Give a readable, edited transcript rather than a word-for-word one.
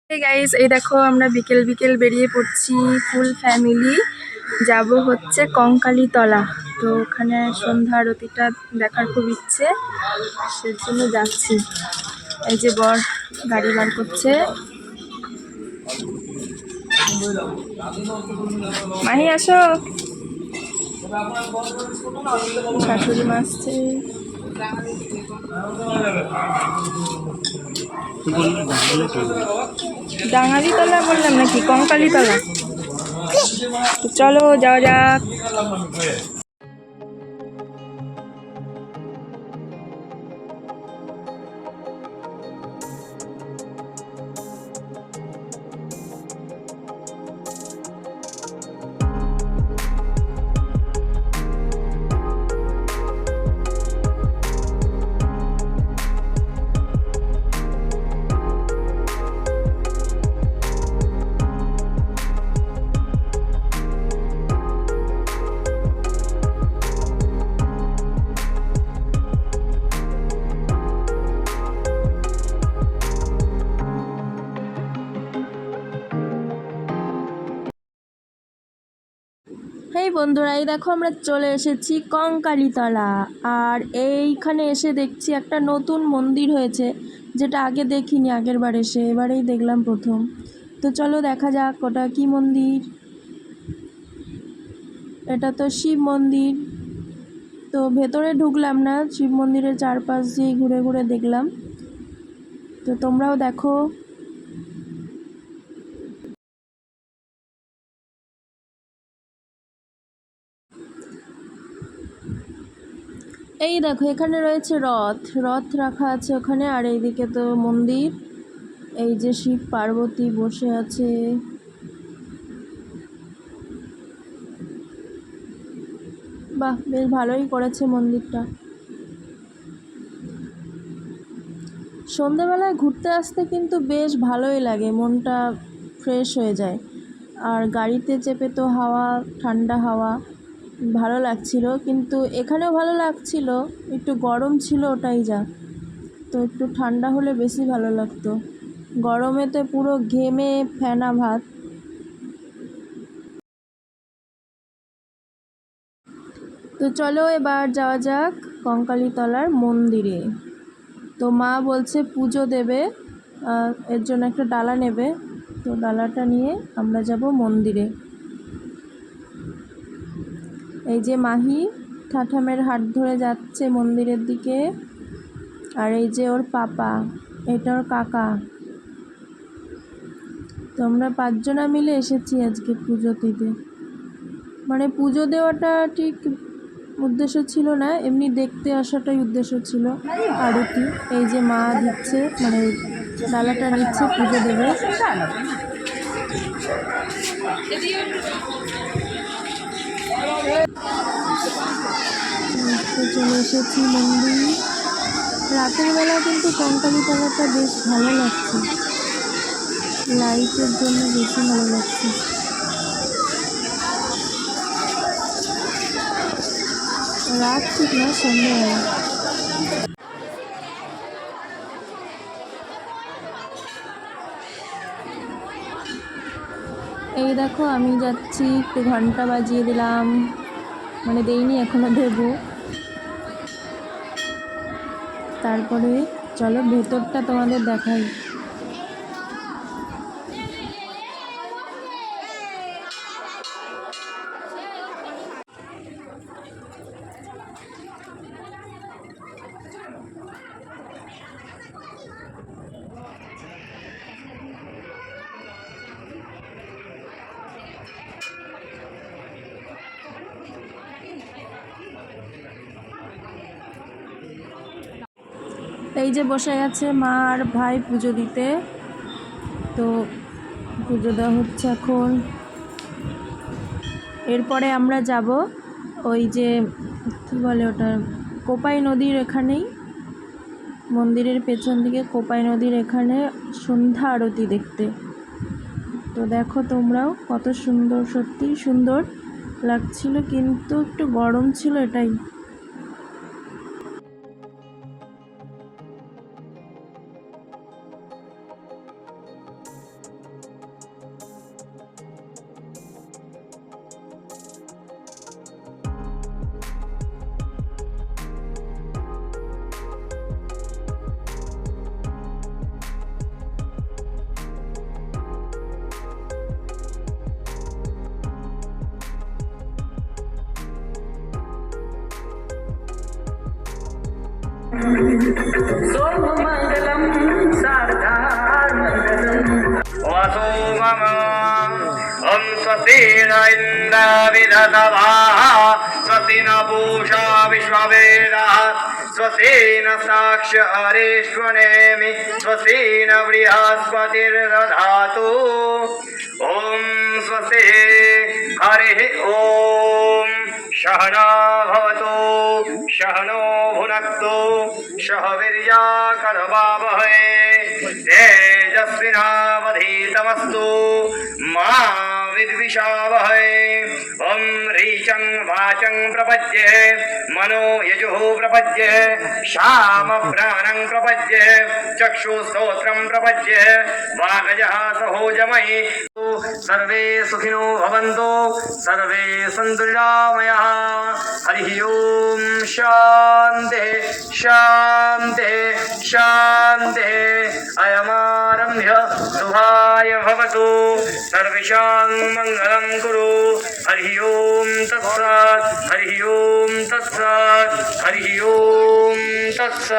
Guys, এই দেখো আমরা বিকেল বিকেল বেরিয়ে পড়ছি ফুল ফ্যামিলি। যাব হচ্ছে কঙ্কালীতলা। তো ওখানে সন্ধ্যা আরতিটা দেখার খুব ইচ্ছে, সেজন্য যাচ্ছি। এই যে বর গাড়ি বার করছে। মাহি আসো, শাশুড়ি মা আসছে। ডাঙালিতলা বললাম নাকি কঙ্কালীতলা? চলো যাওয়া যাক। হেই বন্ধুরা, এই দেখো আমরা চলে এসেছি কঙ্কালীতলা। আর এইখানে এসে দেখছি একটা নতুন মন্দির হয়েছে, যেটা আগে দেখিনি। আগের বার এসে এবারেই দেখলাম প্রথম। তো চলো দেখা যাক ওটা কি মন্দির। এটা তো শিব মন্দির। তো ভেতরে ঢুকলাম না, শিব মন্দিরের চারপাশ দিয়ে ঘুরে ঘুরে দেখলাম। তো তোমরাও দেখো। এই দেখো এখানে রয়েছে রথ রথ রাখা আছে ওখানে, আর এইদিকে তো মন্দির। এই যে শিব পার্বতী বসে আছে। বাহ, বেশ ভালোই করেছে মন্দিরটা। সন্ধেবেলায় ঘুরতে আসতে কিন্তু বেশ ভালোই লাগে, মনটা ফ্রেশ হয়ে যায়। আর গাড়িতে চেপে তো হাওয়া, ঠান্ডা হাওয়া ভালো লাগছিল, কিন্তু এখানেও ভালো লাগছিল। একটু গরম ছিল, ওটাই যা। তো একটু ঠান্ডা হলে বেশি ভালো লাগতো। গরমেতে পুরো ঘেমে ফেনা ভাত। তো চলো এবার যাওয়া যাক কঙ্কালীতলার মন্দিরে। তো মা বলছে পুজো দেবে, এর জন্য একটা ডালা নেবে। তো ডালাটা নিয়ে আমরা যাব মন্দিরে। এই যে মাহি ঠাঠামের হাত ধরে যাচ্ছে মন্দিরের দিকে। আর এই যে ওর পাপা, এটা ওর কাকা। তো আমরা 5 জনা মিলে এসেছি আজকে পুজো দিতে। মানে পুজো দেওয়াটা ঠিক উদ্দেশ্য ছিল না, এমনি দেখতে আসাটাই উদ্দেশ্য ছিল। আরতি, এই যে মা দিচ্ছে, মানে ডালাটা নিচ্ছে, পুজো দেবে। চলে এসেছি মন্দির। রাতের বেলা কিন্তু কঙ্কালীতলাটা বেশ ভালো লাগছে, লাইটের জন্য বেশি ভালো লাগছে। রাত ঠিক না, সন্ধ্যেবেলা। এই দেখো আমি যাচ্ছি, একটু ঘন্টা বাজিয়ে দিলাম, মানে দেইনি এখনো, দেবো। তারপরে চলো ভেতরটা তোমাদের দেখাই। এই যে বসে আছে মা আর ভাই পুজো দিতে। তো পুজো দেওয়া হচ্ছে এখন। এরপরে আমরা যাব ওই যে কী বলে ওটা, কোপাই নদীর এখানেই, মন্দিরের পেছন দিকে কোপাই নদীর এখানে সন্ধ্যা আরতি দেখতে। তো দেখো তোমরাও কত সুন্দর, সত্যিই সুন্দর লাগছিল, কিন্তু একটু গরম ছিল, এটাই। सोममङ्गलं सार्धामङ्गलम् वसो मम ॐ स्वस्ति न इन्द्रविदधवाः स्वस्ति न पूषा विश्ववेदाः स्वस्ति न साक्षरिष्वनेमि स्वस्ति न बृहस्पतिर्दधातु ॐ स्वस्ति हरिः ॐ सहना भवतु सहनो भुनक्तु सह वीर्यकरवावहै तेजस्विनावधीतमस्तु मा विद्विषावहै ॐ रीचं वाचं प्रपद्ये मनो यजुः प्रपद्ये श्यामप्राणं प्रपद्ये चक्षुस्तोत्रं प्रपद्ये वागजः सहोजमयि सर्वे सुखिनो भवन्तु सर्वे सन्तु निरामयाः हरिः ॐ शान्तिः शान्तिः शान्तिः अयमारभ्य शुभाय भवतु सर्वेषां मङ्गलं कुरु हरिः ॐ तत्सत् हरिः ॐ तत्सत् हरिः ॐ तत्सत्